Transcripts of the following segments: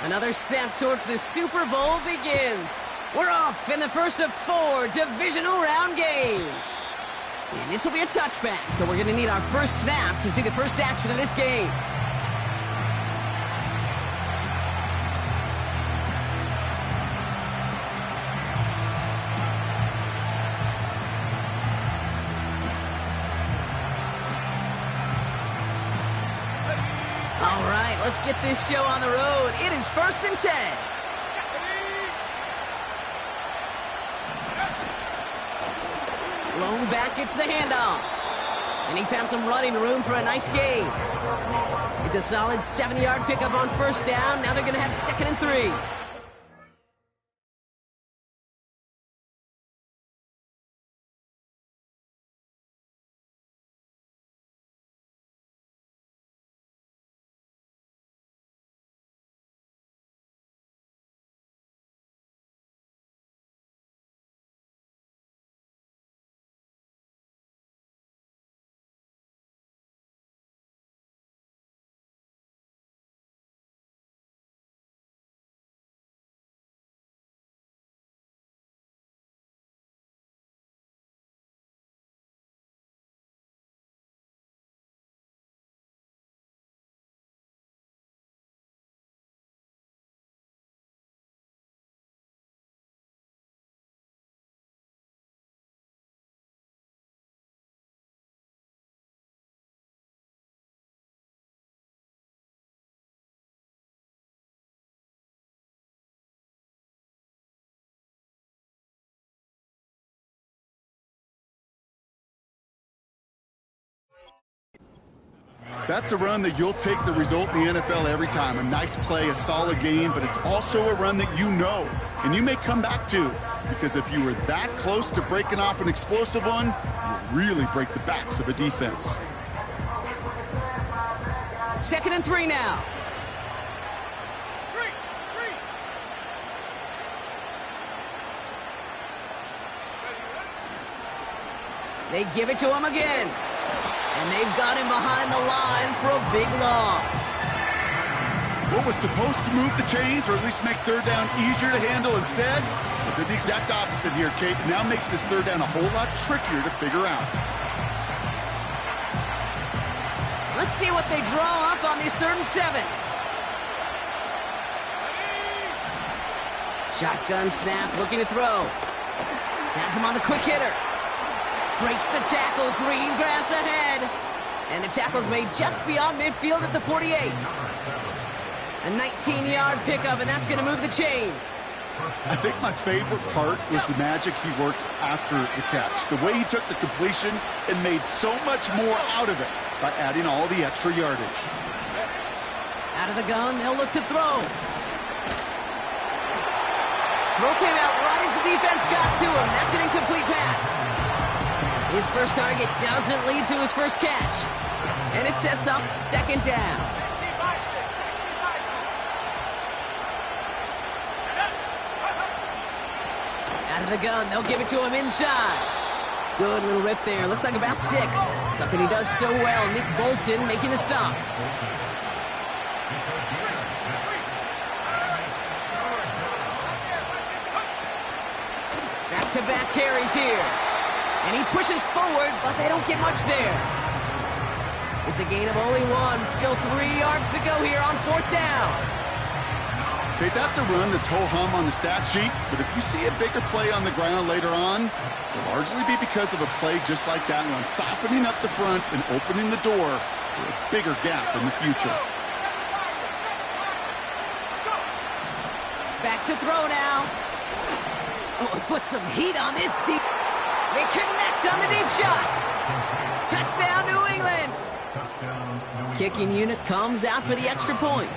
Another step towards the Super Bowl begins. We're off in the first of 4 divisional round games. And this will be a touchback, so we're going to need our first snap to see the first action of this game. All right, let's get this show on the road. It is 1st and 10. Lone back gets the handoff. And he found some running room for a nice gain. It's a solid 7-yard pickup on first down. Now they're going to have 2nd and 3. That's a run that you'll take the result in the NFL every time. A nice play, a solid game, but it's also a run that you know, and you may come back to, because if you were that close to breaking off an explosive one, you'll really break the backs of a defense. 2nd and 3 now. They give it to him again. And they've got him behind the line for a big loss. What was supposed to move the chains, or at least make 3rd down easier to handle instead, but did the exact opposite here, Kate. Now makes this 3rd down a whole lot trickier to figure out. Let's see what they draw up on this 3rd and 7. Shotgun snap, looking to throw. Has him on the quick hitter. Breaks the tackle, green grass ahead. And the tackle's made just beyond midfield at the 48. A 19-yard pickup, and that's going to move the chains. I think my favorite part was the magic he worked after the catch. The way he took the completion and made so much more out of it by adding all the extra yardage. Out of the gun, they'll look to throw. Throw came out right as the defense got to him. That's an incomplete pass. His first target doesn't lead to his first catch. And it sets up 2nd down. Out of the gun, they'll give it to him inside. Good little rip there. Looks like about 6. Something he does so well. Nick Bolton making the stop. Back-to-back carries here. And he pushes forward, but they don't get much there. It's a gain of only 1. Still 3 yards to go here on 4th down. Okay, that's a run that's ho-hum on the stat sheet, but if you see a bigger play on the ground later on, it'll largely be because of a play just like that one, softening up the front and opening the door for a bigger gap in the future. Back to throw now. Oh, he put some heat on this deep. They connect on the deep shot. Touchdown, New England. Kicking unit comes out for the extra point.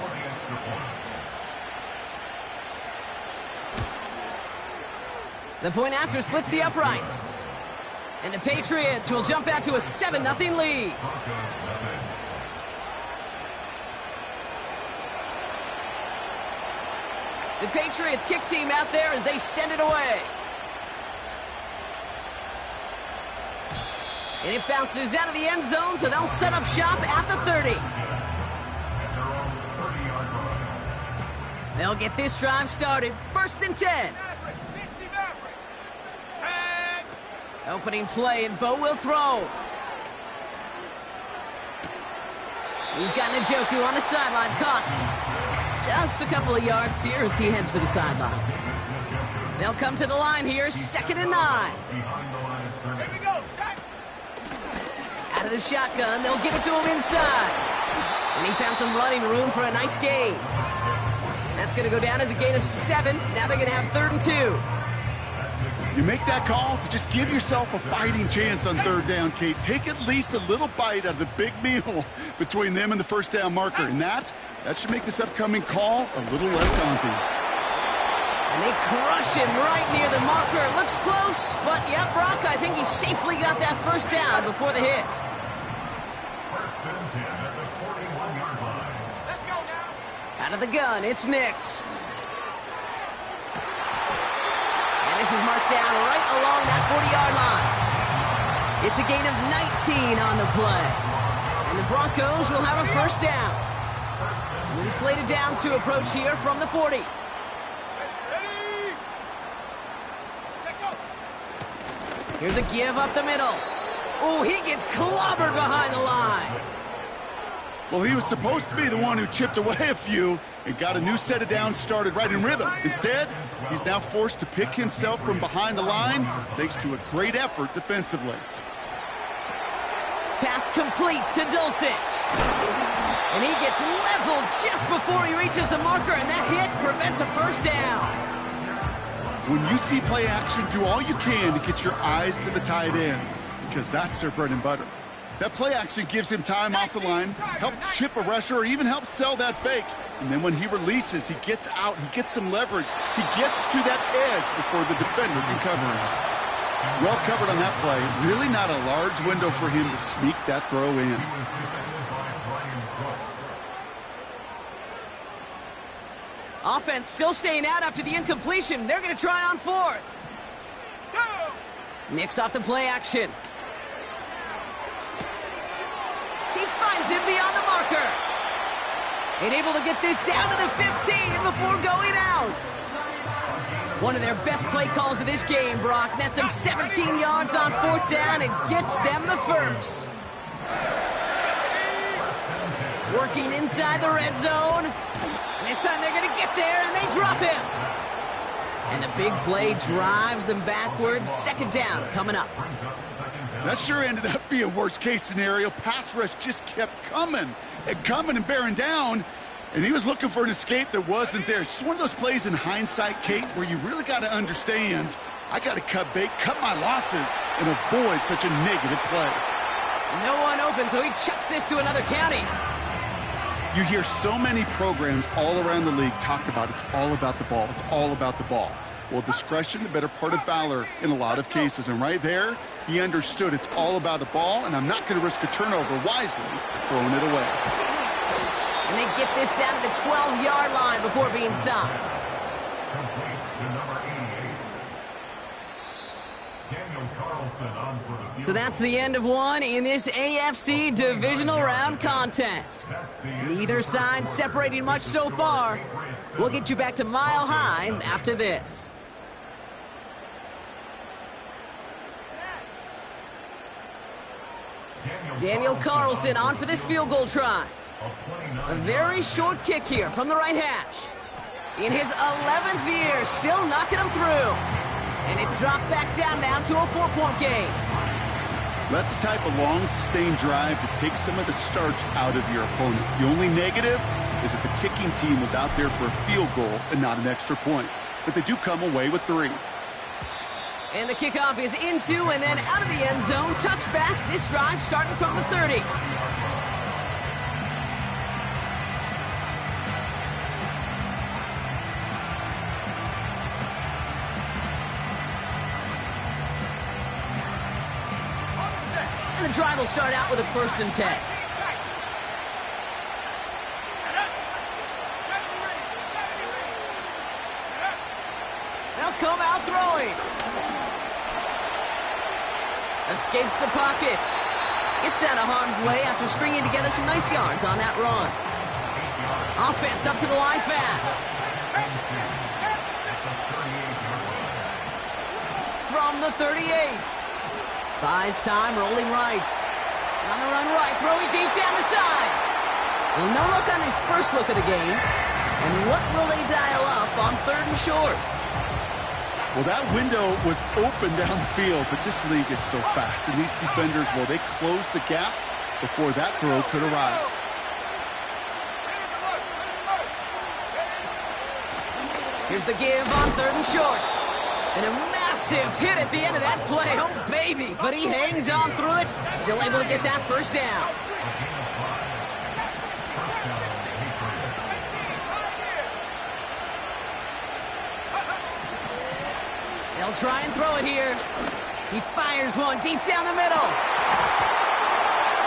The point after splits the uprights. And the Patriots will jump out to a 7-0 lead. The Patriots kick team out there as they send it away. And it bounces out of the end zone, so they'll set up shop at the 30. They'll get this drive started. 1st and 10. Opening play, and Bo will throw. He's got Njoku on the sideline, caught. Just a couple of yards here as he heads for the sideline. They'll come to the line here, 2nd and 9. Out of the shotgun, they'll give it to him inside. And he found some running room for a nice gain. That's going to go down as a gain of 7. Now they're going to have 3rd and 2. You make that call to just give yourself a fighting chance on 3rd down, Kate. Take at least a little bite out of the big meal between them and the 1st down marker. And that should make this upcoming call a little less daunting. And they crush him right near the marker. Looks close, but yeah, Brock, I think he safely got that 1st down before the hit. Out of the gun, it's Nix. And this is marked down right along that 40-yard line. It's a gain of 19 on the play. And the Broncos will have a 1st down. New slated downs to approach here from the 40. Here's a give up the middle. Oh, he gets clobbered behind the line. Well, he was supposed to be the one who chipped away a few and got a new set of downs started right in rhythm. Instead, he's now forced to pick himself from behind the line thanks to a great effort defensively. Pass complete to Dulcich. And he gets leveled just before he reaches the marker, and that hit prevents a 1st down. When you see play action, do all you can to get your eyes to the tight end, because that's their bread and butter. That play action gives him time off the line, helps chip a rusher, or even helps sell that fake. And then when he releases, he gets out, he gets some leverage. He gets to that edge before the defender can cover him. Well covered on that play. Really not a large window for him to sneak that throw in. Offense still staying out after the incompletion. They're going to try on 4th. Nix off the play action. He finds him beyond the marker. And able to get this down to the 15 before going out. One of their best play calls of this game, Brock. Nets him 17 yards on 4th down and gets them the 1st. Working inside the red zone. And this time they're going to get there, and they drop him. And the big play drives them backwards. 2nd down coming up. That sure ended up being a worst-case scenario. Pass rush just kept coming and bearing down, and he was looking for an escape that wasn't there. It's just one of those plays in hindsight, Kate, where you really got to understand, I got to cut bait, cut my losses, and avoid such a negative play. No one open, so he chucks this to another county. You hear so many programs all around the league talk about it's all about the ball, it's all about the ball. Well, discretion, the better part of valor in a lot of cases. And right there, he understood it's all about the ball, and I'm not going to risk a turnover, wisely throwing it away. And they get this down to the 12-yard line before being stopped. So that's the end of one in this AFC divisional round contest. Neither side separating much so far. We'll get you back to Mile High after this. Daniel Carlson on for this field goal try. A very short kick here from the right hash. In his 11th year, still knocking him through. And it's dropped back down now to a 4-point game. That's the type of long, sustained drive that takes some of the starch out of your opponent. The only negative is that the kicking team was out there for a field goal and not an extra point. But they do come away with 3. And the kickoff is into and then out of the end zone. Touchback. This drive starting from the 30. And the drive will start out with a 1st and 10. They'll come out throwing. Escapes the pocket. It's out of harm's way after stringing together some nice yards on that run. Offense up to the line fast. From the 38. Buys time, rolling right. On the run right, throwing deep down the side. Well, no look on his first look of the game. And what will they dial up on 3rd and short? Well, that window was open down the field, but this league is so fast. And these defenders, well, they closed the gap before that throw could arrive. Here's the give on 3rd and short. And a massive hit at the end of that play. Oh, baby. But he hangs on through it. Still able to get that first down. They'll try and throw it here. He fires one deep down the middle.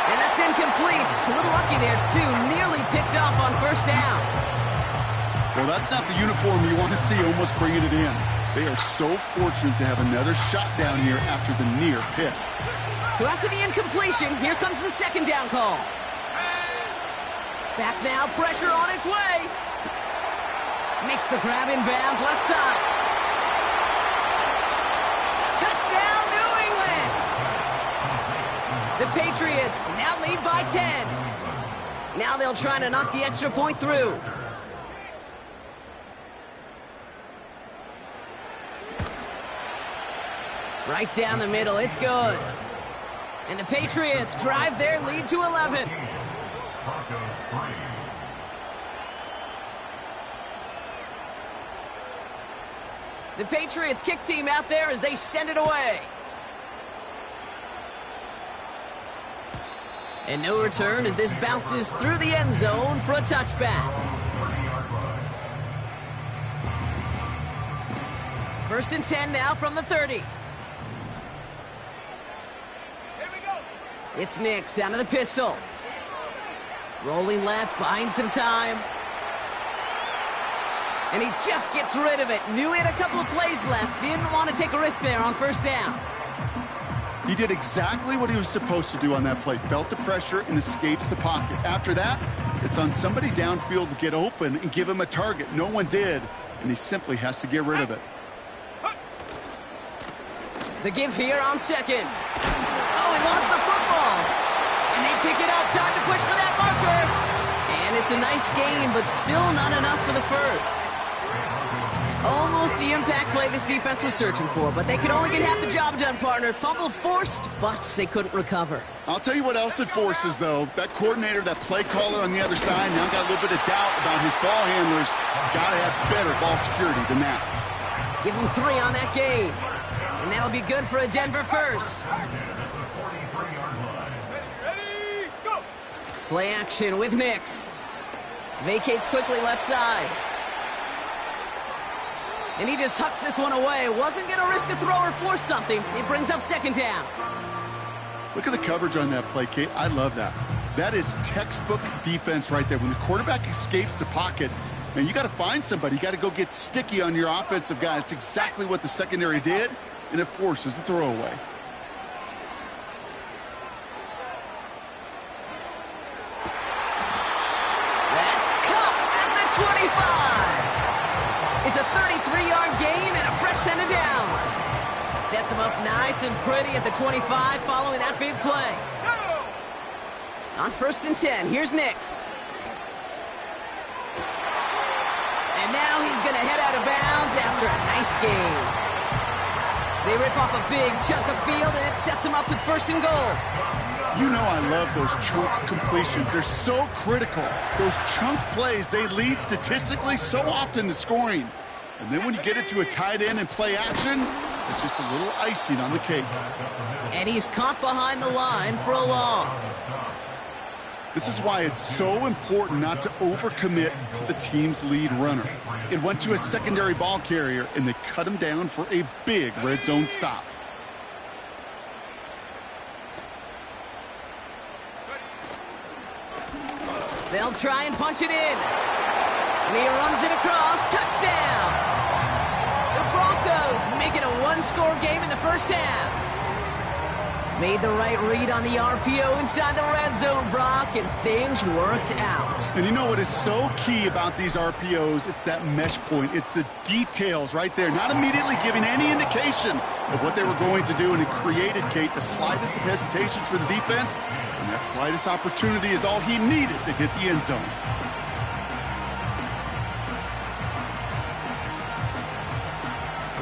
And that's incomplete. A little lucky there, too. Nearly picked off on first down. Well, that's not the uniform you want to see almost bringing it in. They are so fortunate to have another shot down here after the near pick. So after the incompletion, here comes the 2nd down call. Back now, pressure on its way. Makes the grab in bounds, left side. Touchdown, New England! The Patriots now lead by 10. Now they'll try to knock the extra point through. Right down the middle, it's good. And the Patriots drive their lead to 11. The Patriots kick team out there as they send it away. And no return as this bounces through the end zone for a touchback. 1st and 10 now from the 30. It's Nix out of the pistol. Rolling left, buying some time. And he just gets rid of it. Knew he had a couple of plays left. Didn't want to take a risk there on first down. He did exactly what he was supposed to do on that play. Felt the pressure and escapes the pocket. After that, it's on somebody downfield to get open and give him a target. No one did, and he simply has to get rid of it. The give here on 2nd. Oh, he lost the football. And they pick it up. Time to push for that marker. And it's a nice gain, but still not enough for the first. Almost the impact play this defense was searching for, but they could only get half the job done, partner. Fumble forced, but they couldn't recover. I'll tell you what else it forces, though. That coordinator, that play caller on the other side, now got a little bit of doubt about his ball handlers. Got to have better ball security than that. Give him 3 on that game. And that'll be good for a Denver first. Play action with Nix. Vacates quickly left side. And he just hucks this one away. Wasn't going to risk a throw or force something. It brings up 2nd down. Look at the coverage on that play, Kate. I love that. That is textbook defense right there. When the quarterback escapes the pocket, man, you got to find somebody. You got to go get sticky on your offensive guy. It's exactly what the secondary did, and it forces the throwaway. That's caught at the 25. It's a 33-yard gain and a fresh set of downs. Sets him up nice and pretty at the 25 following that big play. On 1st and 10, here's Nix. And now he's going to head out of bounds after a nice gain. They rip off a big chunk of field, and it sets him up with 1st and goal. You know I love those chunk completions. They're so critical. Those chunk plays, they lead statistically so often to scoring. And then when you get it to a tight end and play action, it's just a little icing on the cake. And he's caught behind the line for a loss. This is why it's so important not to overcommit to the team's lead runner. It went to a secondary ball carrier, and they cut him down for a big red zone stop. They'll try and punch it in. And he runs it across. Touchdown! The Broncos make it a one-score game in the first half. Made the right read on the RPO inside the red zone, Brock, and things worked out. And you know what is so key about these RPOs? It's that mesh point. It's the details right there. Not immediately giving any indication of what they were going to do, and it created, Kate, the slightest of hesitations for the defense. And that slightest opportunity is all he needed to hit the end zone.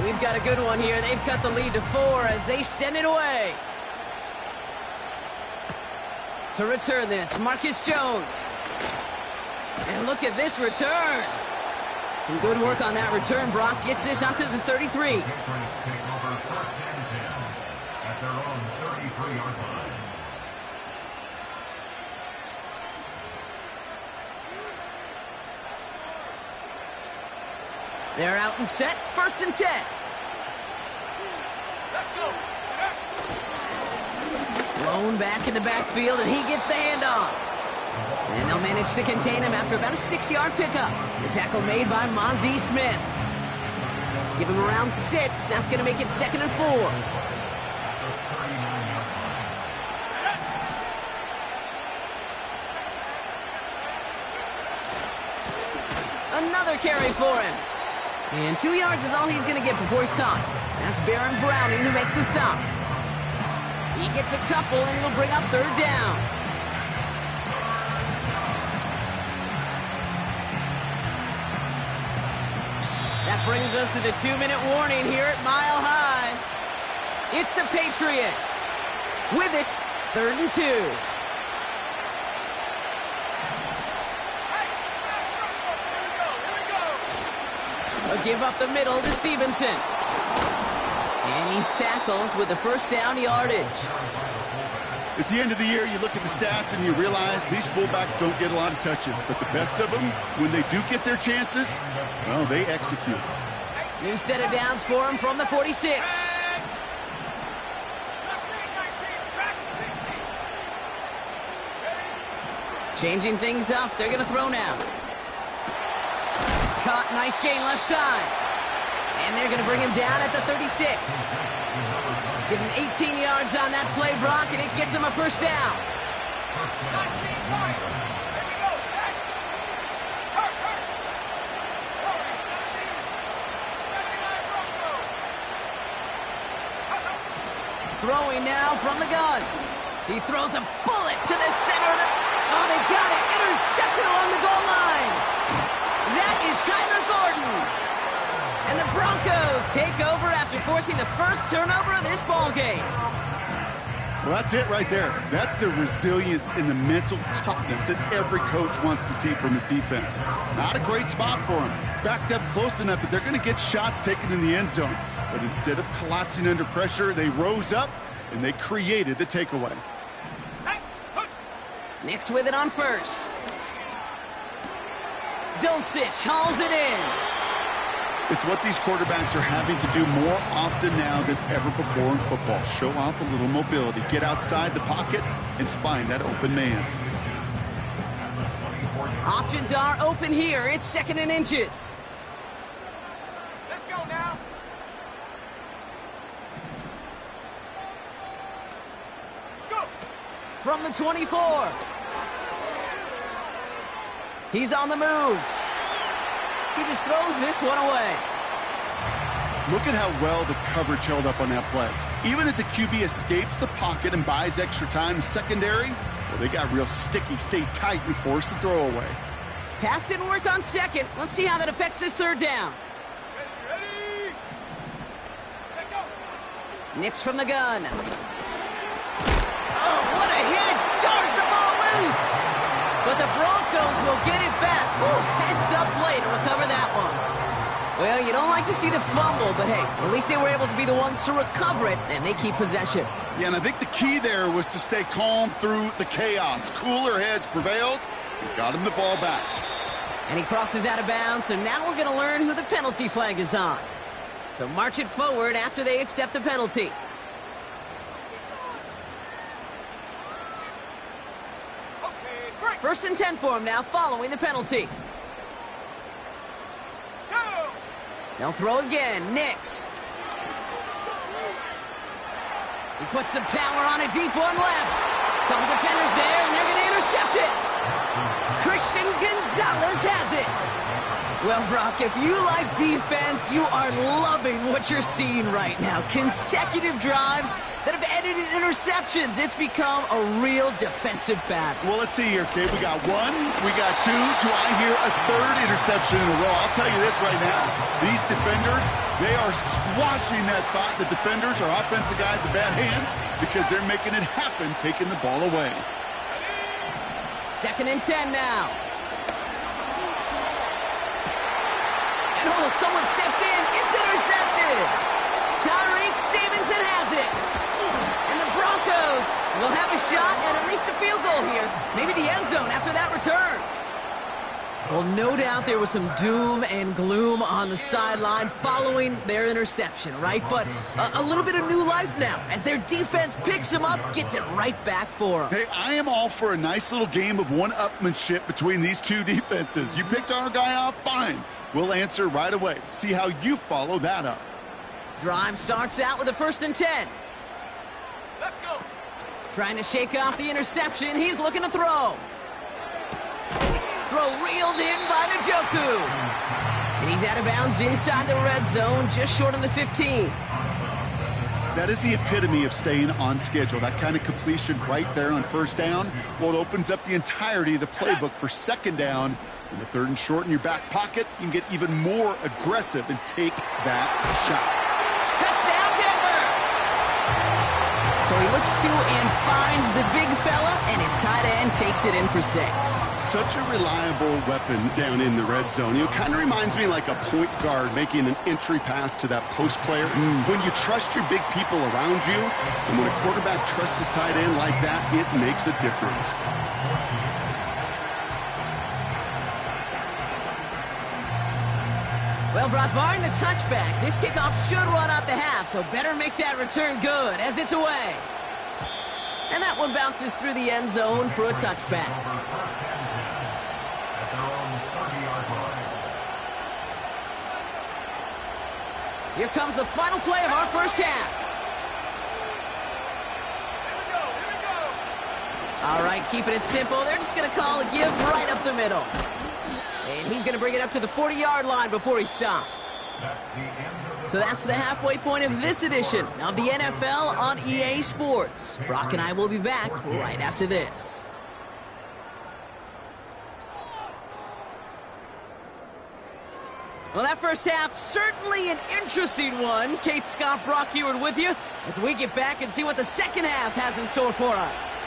We've got a good one here. They've cut the lead to 4 as they send it away. To return this, Marcus Jones. And look at this return. Some good work on that return. Brock gets this up to the 33. They're out and set, 1st and 10. Let's go. Blown back in the backfield, and he gets the handoff. And they'll manage to contain him after about a 6-yard pickup. The tackle made by Mozzie Smith. Give him around 6. That's going to make it 2nd and 4. Another carry for him. And 2 yards is all he's going to get before he's caught. That's Baron Browning who makes the stop. He gets a couple, and it'll bring up 3rd down. That brings us to the 2-minute warning here at Mile High. It's the Patriots. With it, 3rd and 2. A give up the middle to Stevenson. And he's tackled with the 1st down yardage. At the end of the year, you look at the stats and you realize these fullbacks don't get a lot of touches. But the best of them, when they do get their chances, well, they execute. New set of downs for him from the 46. Changing things up. They're going to throw now. Caught, nice gain left side. And they're going to bring him down at the 36. Give him 18 yards on that play, Brock, and it gets him a 1st down. Throwing now from the gun. He throws a bullet to the center of the... Oh, they got it. Intercepted along the goal line. That is Kyler Gordon. And the Broncos take over after forcing the 1st turnover of this ballgame. Well, that's it right there. That's the resilience and the mental toughness that every coach wants to see from his defense. Not a great spot for him. Backed up close enough that they're going to get shots taken in the end zone. But instead of collapsing under pressure, they rose up and they created the takeaway. Nix with it on 1st. Dulcich hauls it in. It's what these quarterbacks are having to do more often now than ever before in football. Show off a little mobility. Get outside the pocket and find that open man. Options are open here. It's 2nd and inches. Let's go now. Go. From the 24. He's on the move. He just throws this one away. Look at how well the coverage held up on that play. Even as the QB escapes the pocket and buys extra time secondary, well, they got real sticky, stayed tight, and forced the throw away. Pass didn't work on 2nd. Let's see how that affects this 3rd down. Ready. Let go. Nix from the gun. Oh, what a hit! Jars the ball loose! But the Broncos will get it back. Oh, heads-up play to recover that one. Well, you don't like to see the fumble, but hey, at least they were able to be the ones to recover it, and they keep possession. Yeah, and I think the key there was to stay calm through the chaos. Cooler heads prevailed and got him the ball back. And he crosses out of bounds, so now we're going to learn who the penalty flag is on. So march it forward after they accept the penalty. Okay, 1st and 10 for him now, following the penalty. go. They'll throw again. Nix. He puts some power on a deep one left. Couple defenders there, and they're going to intercept it. Christian Gonzalez has it. Well, Brock, if you like defense, you are loving what you're seeing right now. Consecutive drives that have ended in interceptions. It's become a real defensive battle. Well, let's see here, Kate. We got one, we got two. Do I hear a third interception in a row? I'll tell you this right now. These defenders, they are squashing that thought the defenders are offensive guys in bad hands because they're making it happen, taking the ball away. 2nd and 10 now. And oh, someone stepped in. It's intercepted. Tyreek Stevenson has it. And the Broncos will have a shot at least a field goal here. Maybe the end zone after that return. Well, no doubt there was some doom and gloom on the sideline following their interception, right? But a little bit of new life now as their defense picks them up, gets it right back for them. Hey, I am all for a nice little game of one-upmanship between these two defenses. You picked our guy off, fine. We'll answer right away. See how you follow that up. Drive starts out with a 1st and 10. Let's go. Trying to shake off the interception. He's looking to throw. Throw reeled in by Njoku. And he's out of bounds inside the red zone, just short of the 15. That is the epitome of staying on schedule. That kind of completion right there on 1st down. Well, it opens up the entirety of the playbook for 2nd down. In the 3rd and short in your back pocket, you can get even more aggressive and take that shot. Touchdown, Denver! So he looks to and finds the big fella, and his tight end takes it in for 6. Such a reliable weapon down in the red zone. It kind of reminds me like a point guard making an entry pass to that post player. When you trust your big people around you, and when a quarterback trusts his tight end like that, it makes a difference. Well, Brock, barring the touchback, this kickoff should run out the half, so better make that return good as it's away. And that one bounces through the end zone for a touchback. Here comes the final play of our 1st half. All right, keeping it simple. They're just going to call a give right up the middle. And he's going to bring it up to the 40-yard line before he stopped. So that's the halfway point of this edition of the NFL on EA Sports. Brock and I will be back right after this. Well, that 1st half, certainly an interesting one. Kate, Scott, Brock Eward with you as we get back and see what the 2nd half has in store for us.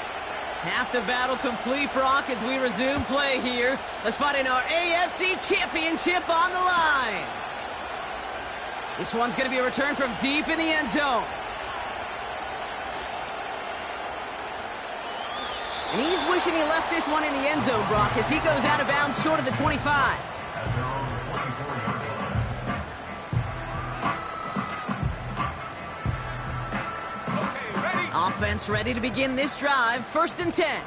Half the battle complete, Brock, as we resume play here. A spot in our AFC Championship on the line. This one's going to be a return from deep in the end zone. And he's wishing he left this one in the end zone, Brock, as he goes out of bounds short of the 25. Offense ready to begin this drive. 1st and 10.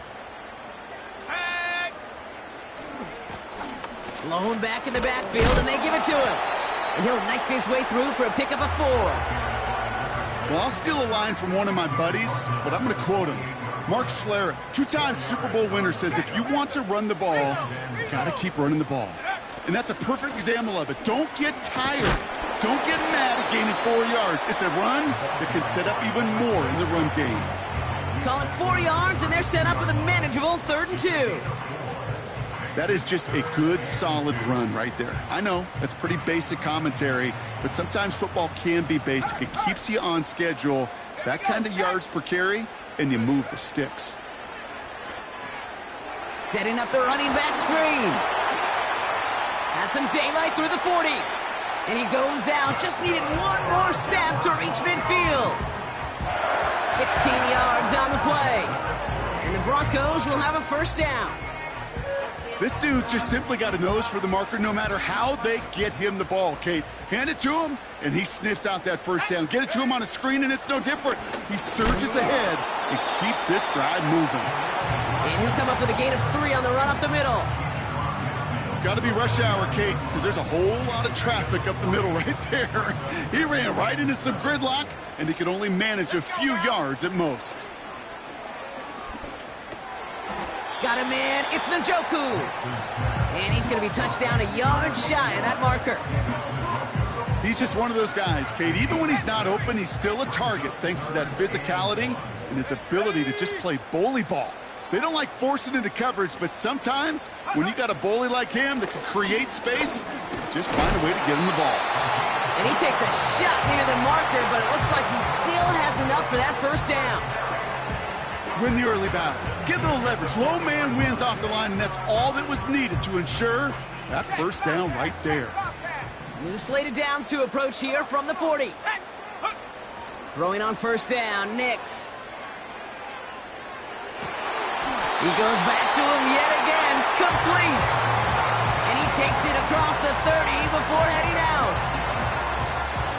Blown back in the backfield, and they give it to him. And he'll knife his way through for a pickup of 4. Well, I'll steal a line from one of my buddies, but I'm going to quote him. Mark Schlereth, 2-time Super Bowl winner, says if you want to run the ball, you got to keep running the ball. And that's a perfect example of it. Don't get tired. Don't get mad at gaining 4 yards. It's a run that can set up even more in the run game. Call it 4 yards, and they're set up with a manageable 3rd and 2. That is just a good, solid run right there. I know, that's pretty basic commentary, but sometimes football can be basic. It keeps you on schedule, that kind of yards per carry, and you move the sticks. Setting up the running back screen. Has some daylight through the 40. And he goes out. Just needed one more step to reach midfield. 16 yards on the play. And the Broncos will have a 1st down. This dude's just simply got a nose for the marker no matter how they get him the ball, Kate. Hand it to him, and he sniffs out that 1st down. Get it to him on a screen, and it's no different. He surges ahead and keeps this drive moving. And he'll come up with a gain of 3 on the run up the middle. Got to be rush hour, Kate, because there's a whole lot of traffic up the middle right there. He ran right into some gridlock, and he could only manage a few yards at most. Got a man, it's Njoku. And he's going to be touchdown a yard shy of that marker. He's just one of those guys, Kate. Even when he's not open, he's still a target thanks to that physicality and his ability to just play bully ball. They don't like forcing into coverage, but sometimes when you got a bully like him that can create space, just find a way to get him the ball. And he takes a shot near the marker, but it looks like he still has enough for that first down. Win the early battle. Get a little leverage. Low man wins off the line, and that's all that was needed to ensure that first down right there. New slate of downs to approach here from the 40. Throwing on first down, Nix. He goes back to him yet again, complete. And he takes it across the 30 before heading out.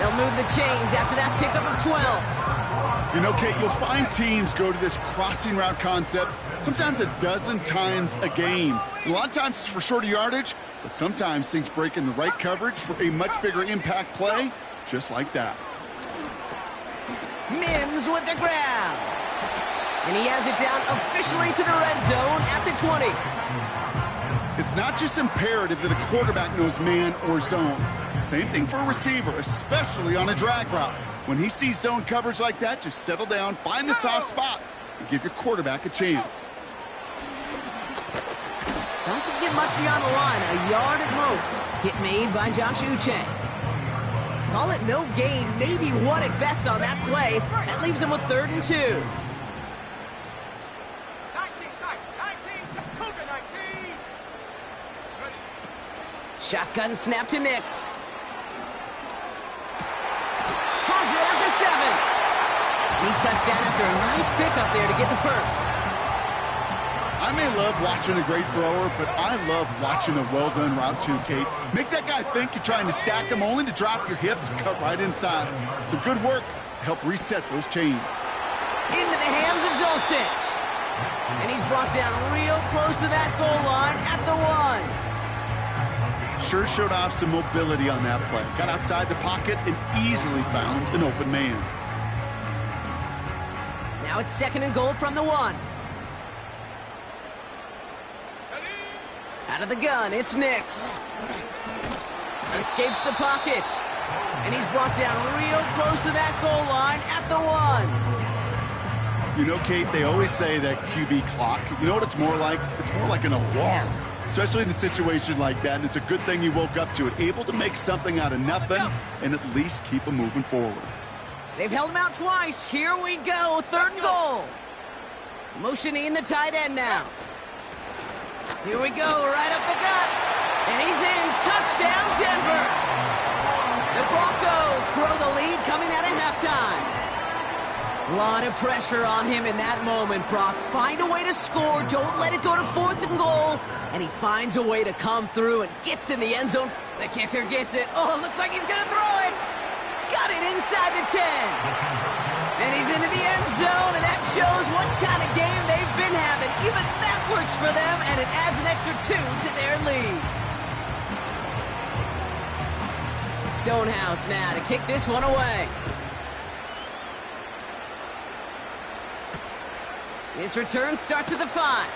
They'll move the chains after that pickup of 12. You know, Kate, you'll find teams go to this crossing route concept sometimes a dozen times a game. And a lot of times it's for shorter yardage, but sometimes things break in the right coverage for a much bigger impact play, just like that. Mims with the grab. And he has it down officially to the red zone at the 20. It's not just imperative that a quarterback knows man or zone. Same thing for a receiver, especially on a drag route. When he sees zone coverage like that, just settle down, find the soft spot, and give your quarterback a chance. Doesn't get much beyond the line, a yard at most. Hit made by Josh Uche. Call it no gain, maybe one at best on that play. That leaves him with 3rd and 2. Shotgun snap to Nix. Has it at the 7. He's touchdown after a nice pickup there to get the first. I may love watching a great thrower, but I love watching a well-done route too, Kate. Make that guy think you're trying to stack him only to drop your hips and cut right inside. Some good work to help reset those chains. Into the hands of Dulcich. And he's brought down real close to that goal line at the 1. Sure showed off some mobility on that play. Got outside the pocket and easily found an open man. Now it's 2nd and goal from the 1. Out of the gun, it's Nix. Escapes the pocket. And he's brought down real close to that goal line at the 1. You know, Kate, they always say that QB clock. You know what it's more like? It's more like an alarm. Especially in a situation like that, and it's a good thing you woke up to it. Able to make something out of nothing and at least keep them moving forward. They've held him out twice. Here we go, 3rd and goal. Motioning the tight end now. Here we go, right up the gut. And he's in. Touchdown, Denver. The Broncos grow the lead coming out of halftime. A lot of pressure on him in that moment, Brock. Find a way to score. Don't let it go to 4th and goal. And he finds a way to come through and gets in the end zone. The kicker gets it. Oh, it looks like he's going to throw it. Got it inside the 10. And he's into the end zone, and that shows what kind of game they've been having. Even that works for them, and it adds an extra 2 to their lead. Stonehouse now to kick this one away. His return starts at the 5.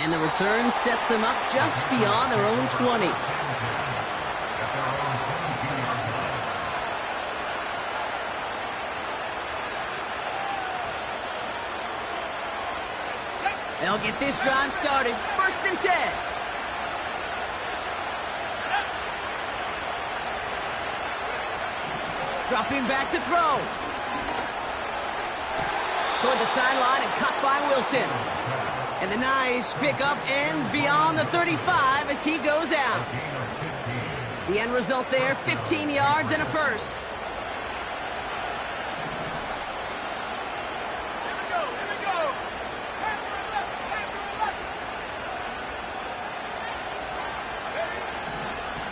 And the return sets them up just beyond their own 20. They'll get this drive started. 1st and 10. Dropping back to throw. Toward the sideline and caught by Wilson. And the nice pickup ends beyond the 35 as he goes out. The end result there, 15 yards and a first.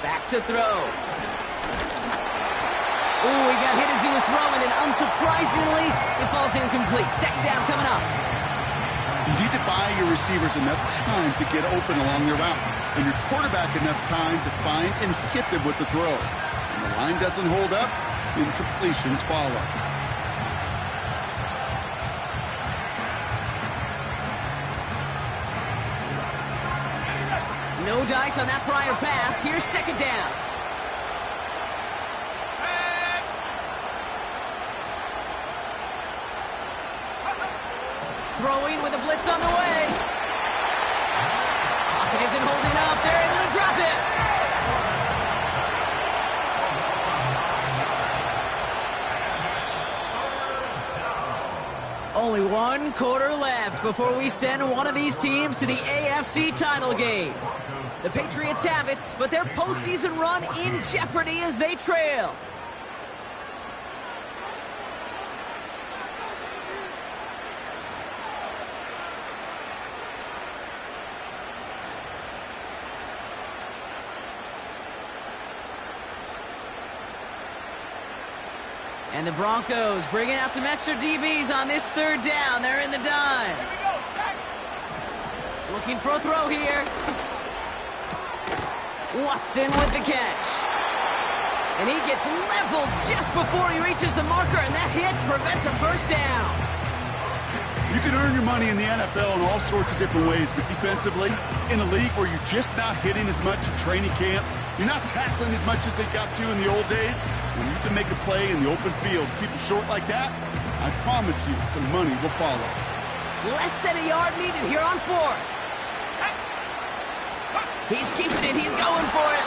Back to throw. Ooh, he got hit as he was throwing, and unsurprisingly, it falls incomplete. 2nd down coming up. need to buy your receivers enough time to get open along their route, and your quarterback enough time to find and hit them with the throw. When the line doesn't hold up, incompletions follow. No dice on that prior pass. Here's second down. Throwing with a blitz on the way. Pocket isn't holding up. They're able to drop it. Only one quarter left before we send one of these teams to the AFC title game. The Patriots have it, but their postseason run in jeopardy as they trail. And the Broncos bringing out some extra DBs on this third down. They're in the dime. Looking for a throw here. Watson with the catch. And he gets leveled just before he reaches the marker, and that hit prevents a first down. You can earn your money in the NFL in all sorts of different ways, but defensively, in a league where you're just not hitting as much at training camp, you're not tackling as much as they got to in the old days, when you can make a play in the open field, keep it short like that, I promise you some money will follow. Less than a yard needed here on fourth. He's keeping it. He's going for it.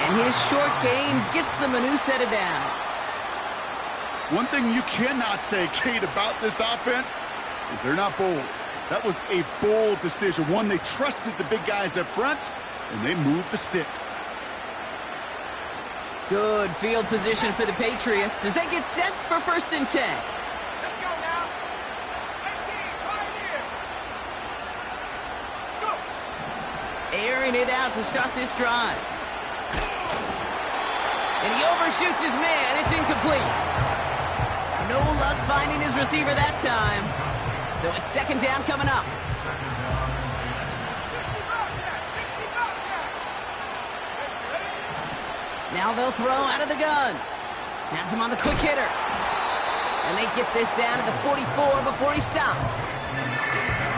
And his short gain gets them a new set of downs. One thing you cannot say, Kate, about this offense is they're not bold. That was a bold decision. One, they trusted the big guys up front, and they moved the sticks. Good field position for the Patriots as they get set for 1st and 10. Let's go now. 18, right here. Go. Airing it out to start this drive. And he overshoots his man. It's incomplete. No luck finding his receiver that time. So it's second down coming up. 60 back. Now they'll throw out of the gun. Has him on the quick hitter. And they get this down to the 44 before he stopped.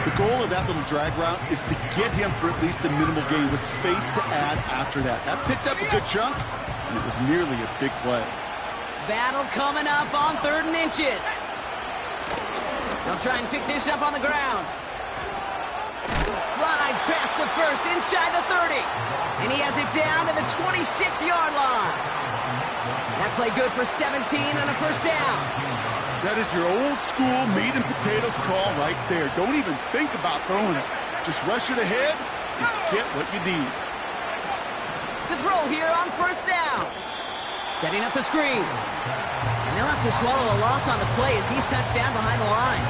The goal of that little drag route is to get him for at least a minimal gain with space to add after that. That picked up a good chunk, and it was nearly a big play. Battle coming up on 3rd and inches. They'll try and pick this up on the ground. Flies past the first, inside the 30. And he has it down to the 26-yard line. That play good for 17 and a first down. That is your old school meat and potatoes call right there. Don't even think about throwing it. Just rush it ahead and get what you need. To throw here on 1st down. Setting up the screen. And they'll have to swallow a loss on the play as he's touched down behind the line.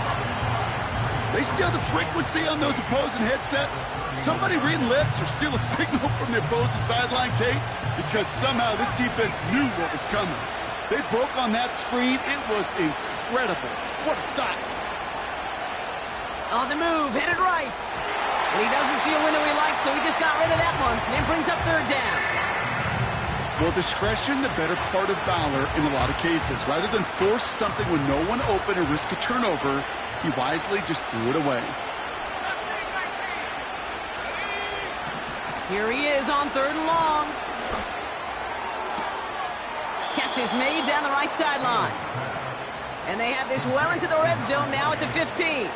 They steal the frequency on those opposing headsets. Somebody read lips or steal a signal from the opposing sideline, Kate, because somehow this defense knew what was coming. They broke on that screen. It was incredible. What a stop. On the move, headed right. And he doesn't see a window he likes, so he just got rid of that one. And it brings up 3rd down. Well, discretion, the better part of valor in a lot of cases. Rather than force something with no one open and risk a turnover, he wisely just threw it away. Here he is on 3rd and long. Catch is made down the right sideline. And they have this well into the red zone now at the 15.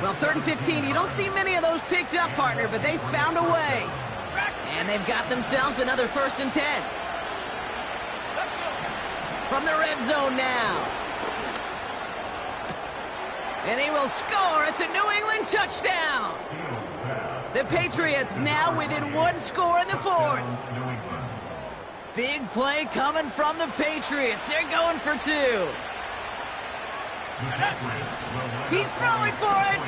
Well, 3rd and 15, you don't see many of those picked up, partner, but they found a way. And they've got themselves another 1st and 10. From the red zone now. And they will score. It's a New England touchdown. The Patriots now within 1 score in the 4th. Big play coming from the Patriots. They're going for 2. He's throwing for it.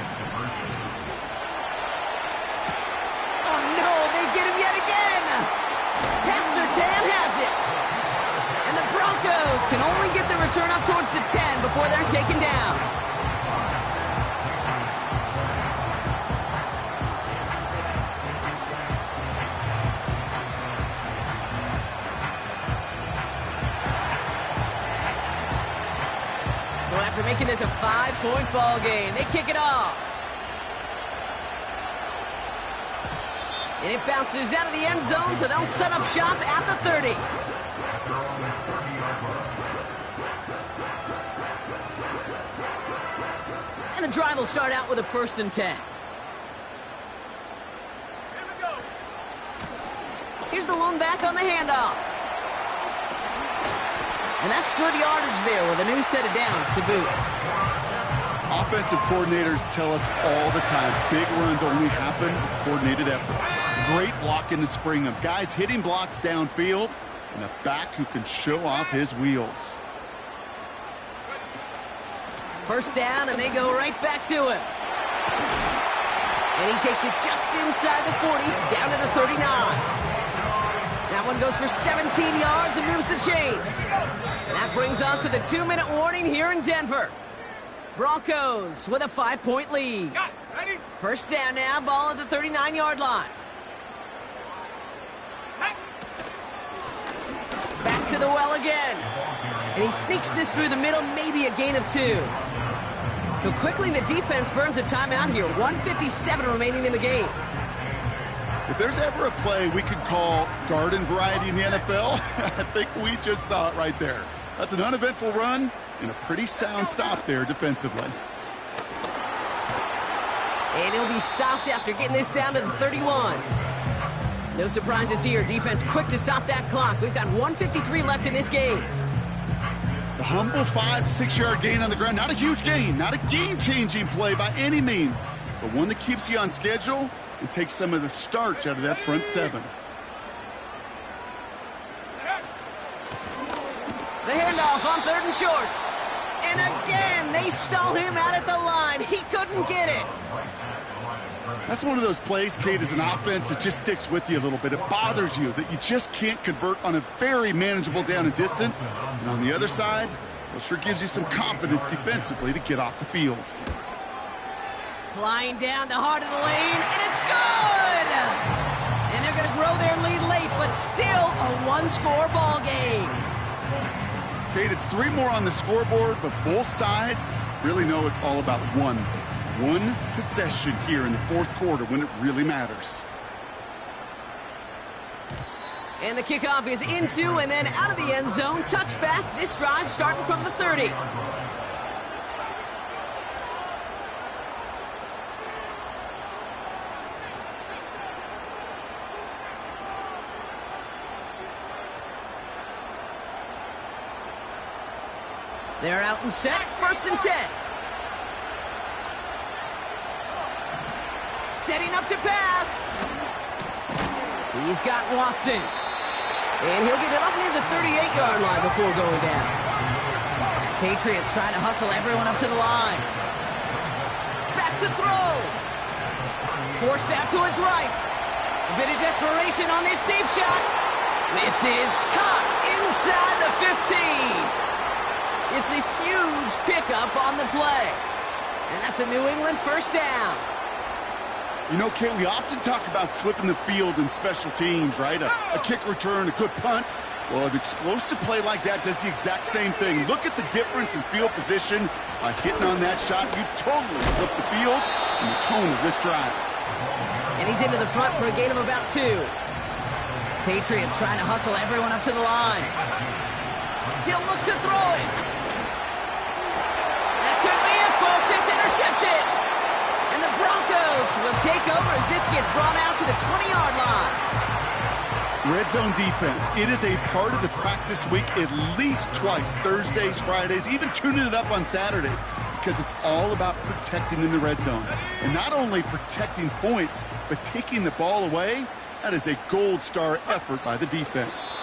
Oh, no, they get him yet again. Pat Surtain has it. And the Broncos can only get the return up towards the 10 before they're taken down. is a 5-point ball game. They kick it off. And it bounces out of the end zone, so they'll set up shop at the 30. And the drive will start out with a 1st and 10. Here's the lone back on the handoff. And that's good yardage there with a new set of downs to boot. Offensive coordinators tell us all the time, big runs only happen with coordinated efforts. Great block in the spring of guys hitting blocks downfield and a back who can show off his wheels. 1st down, and they go right back to him. And he takes it just inside the 40, down to the 39. That one goes for 17 yards and moves the chains. That brings us to the 2-minute warning here in Denver. Broncos with a 5-point lead. 1st down now, ball at the 39-yard line. Back to the well again. And he sneaks this through the middle, maybe a gain of 2. So quickly the defense burns a timeout here. 1:57 remaining in the game. If there's ever a play we could call garden variety in the NFL, I think we just saw it right there. That's an uneventful run and a pretty sound stop there defensively. And he'll be stopped after getting this down to the 31. No surprises here. Defense quick to stop that clock. We've got 1:53 left in this game. The humble 5 to 6 yard gain on the ground. Not a huge gain, not a game-changing play by any means, but one that keeps you on schedule and takes some of the starch out of that front 7. The handoff on 3rd and short. And again, they stall him out at the line. He couldn't get it. That's one of those plays, Kate, as an offense that just sticks with you a little bit. It bothers you that you just can't convert on a very manageable down and distance. And on the other side, it sure gives you some confidence defensively to get off the field. Flying down the heart of the lane, and it's good! And they're going to grow their lead late, but still a 1-score ball game. Kate, it's 3 more on the scoreboard, but both sides really know it's all about one possession here in the 4th quarter when it really matters. And the kickoff is into and then out of the end zone. Touchback. This drive starting from the 30. They're out and set. 1st and 10. Setting up to pass. He's got Watson. And he'll get it up near the 38-yard line before going down. Patriots trying to hustle everyone up to the line. Back to throw. Forced out to his right. A bit of desperation on this deep shot. This is caught inside the 15. It's a huge pickup on the play. And that's a New England 1st down. You know, Kate, we often talk about flipping the field in special teams, right? A kick return, a good punt. Well, an explosive play like that does the exact same thing. Look at the difference in field position. By hitting on that shot, you've totally flipped the field and the tone of this drive. And he's into the front for a gain of about 2. Patriots trying to hustle everyone up to the line. He'll look to throw it. That could be it, folks. It's intercepted. And the Broncos will take over as this gets brought out to the 20-yard line. Red zone defense. It is a part of the practice week at least twice, Thursdays, Fridays, even tuning it up on Saturdays, because it's all about protecting in the red zone. And not only protecting points, but taking the ball away. That is a gold star effort by the defense.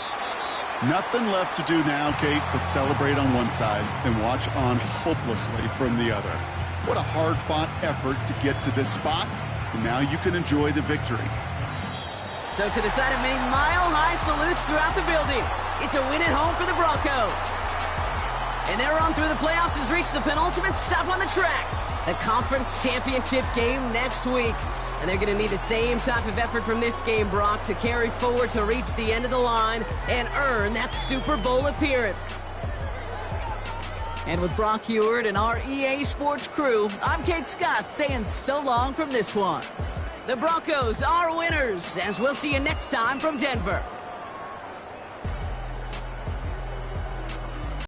Nothing left to do now, Kate, but celebrate on one side and watch on hopelessly from the other. What a hard-fought effort to get to this spot, and now you can enjoy the victory. So to the side of many mile-high salutes throughout the building, it's a win at home for the Broncos. And their run through the playoffs has reached the penultimate stop on the tracks, the conference championship game next week. And they're going to need the same type of effort from this game, Brock, to carry forward to reach the end of the line and earn that Super Bowl appearance. And with Brock Heward and our EA Sports crew, I'm Kate Scott saying so long from this one. The Broncos are winners, as we'll see you next time from Denver.